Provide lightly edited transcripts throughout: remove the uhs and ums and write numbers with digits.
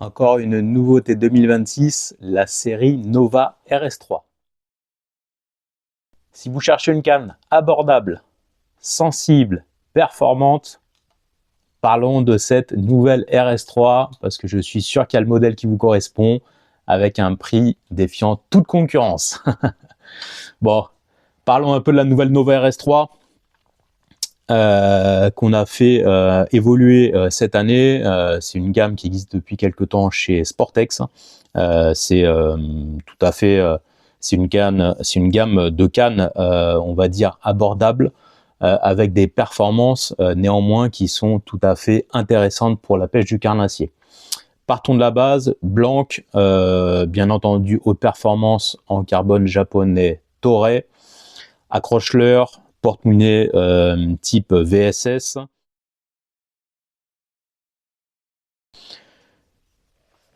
Encore une nouveauté 2026, la série Nova RS3. Si vous cherchez une canne abordable, sensible, performante, parlons de cette nouvelle RS3 parce que je suis sûr qu'il y a le modèle qui vous correspond avec un prix défiant toute concurrence. Bon, parlons un peu de la nouvelle Nova RS3. Qu'on a fait évoluer cette année. C'est une gamme qui existe depuis quelque temps chez Sportex. C'est tout à fait, c'est une gamme de cannes, on va dire abordables, avec des performances néanmoins qui sont tout à fait intéressantes pour la pêche du carnassier. Partons de la base, Blanc, bien entendu haute performance en carbone japonais Toray, accroche-leurre, porte-moulinet type VSS.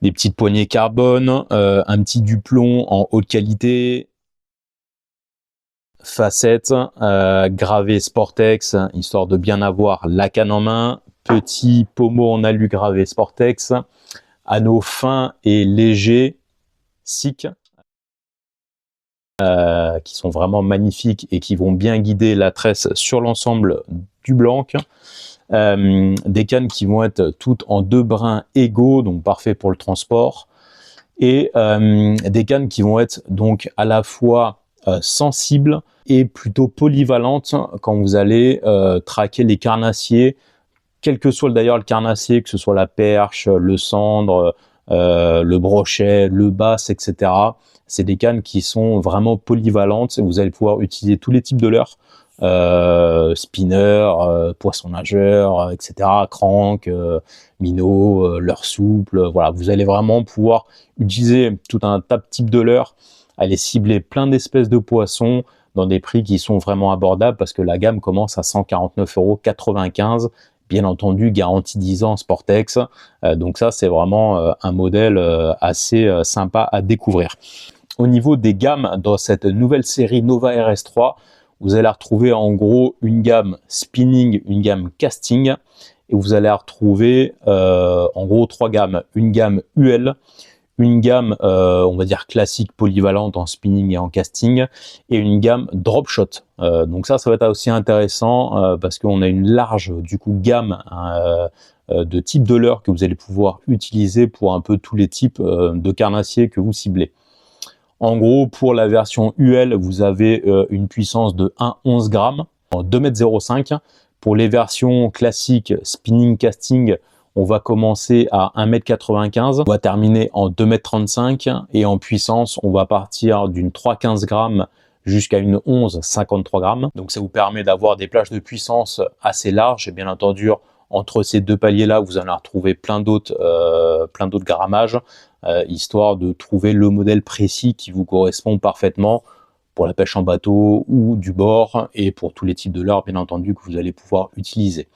Des petites poignées carbone, un petit duplon en haute qualité, facettes, gravé Sportex, histoire de bien avoir la canne en main, petit pommeau en alu gravé Sportex, anneau fin et léger, SICK, qui sont vraiment magnifiques et qui vont bien guider la tresse sur l'ensemble du Blanc. Des cannes qui vont être toutes en 2 brins égaux, donc parfait pour le transport, et des cannes qui vont être donc à la fois sensibles et plutôt polyvalentes quand vous allez traquer les carnassiers, quel que soit d'ailleurs le carnassier, que ce soit la perche, le cendre, le brochet, le basse, etc. C'est des cannes qui sont vraiment polyvalentes. Vous allez pouvoir utiliser tous les types de leurres, spinner, poisson nageur, etc., crank, minnow, leurre souple. Voilà, vous allez vraiment pouvoir utiliser tout un tas de types de leurres, aller cibler plein d'espèces de poissons dans des prix qui sont vraiment abordables parce que la gamme commence à 149,95 €. Bien entendu, garantie 10 ans Sportex. Donc ça, c'est vraiment un modèle assez sympa à découvrir. Au niveau des gammes, dans cette nouvelle série Nova RS3, vous allez retrouver en gros une gamme spinning, une gamme casting, et vous allez retrouver en gros 3 gammes. Une gamme UL, une gamme on va dire classique polyvalente en spinning et en casting, et une gamme drop shot. Donc ça va être aussi intéressant parce qu'on a une large du coup gamme de types de leurres que vous allez pouvoir utiliser pour un peu tous les types de carnassiers que vous ciblez. En gros, pour la version UL, vous avez une puissance de 1,11 g en 2,05 m. Pour les versions classiques spinning casting, on va commencer à 1,95 m, on va terminer en 2,35 m, et en puissance, on va partir d'une 3,15 g jusqu'à une 11,53 g. Donc ça vous permet d'avoir des plages de puissance assez larges, et bien entendu, entre ces deux paliers-là, vous allez retrouver plein d'autres grammages, histoire de trouver le modèle précis qui vous correspond parfaitement pour la pêche en bateau ou du bord, et pour tous les types de leurres bien entendu que vous allez pouvoir utiliser.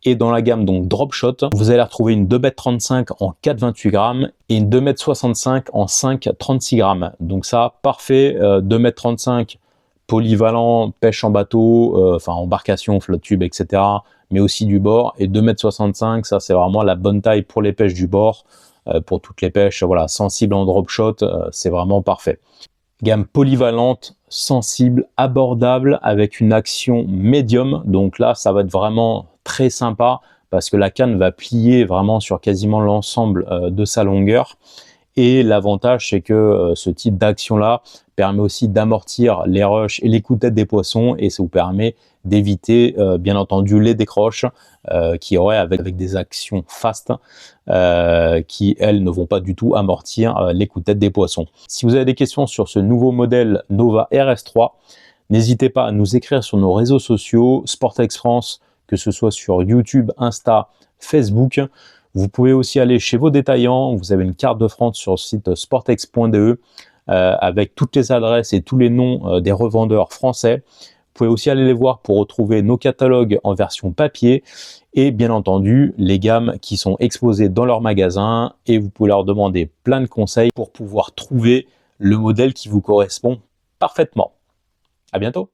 Et dans la gamme donc drop shot, vous allez retrouver une 2,35 m en 4,28 g et une 2,65 m en 5,36 g. Donc ça, parfait, 2,35 m polyvalent, pêche en bateau, enfin embarcation, flotte tube, etc., mais aussi du bord, et 2,65 m, ça c'est vraiment la bonne taille pour les pêches du bord, pour toutes les pêches, voilà, sensibles en drop shot, c'est vraiment parfait. Gamme polyvalente, sensible, abordable, avec une action médium. Donc là, ça va être vraiment très sympa parce que la canne va plier vraiment sur quasiment l'ensemble de sa longueur. Et l'avantage, c'est que ce type d'action-là permet aussi d'amortir les rushs et les coups de tête des poissons, et ça vous permet d'éviter, bien entendu, les décroches qui auraient avec des actions fast qui, elles, ne vont pas du tout amortir les coups de tête des poissons. Si vous avez des questions sur ce nouveau modèle Nova RS3, n'hésitez pas à nous écrire sur nos réseaux sociaux, Sportex France, que ce soit sur YouTube, Insta, Facebook. Vous pouvez aussi aller chez vos détaillants, vous avez une carte de France sur le site sportex.de avec toutes les adresses et tous les noms des revendeurs français. Vous pouvez aussi aller les voir pour retrouver nos catalogues en version papier et bien entendu les gammes qui sont exposées dans leur magasin, et vous pouvez leur demander plein de conseils pour pouvoir trouver le modèle qui vous correspond parfaitement. À bientôt.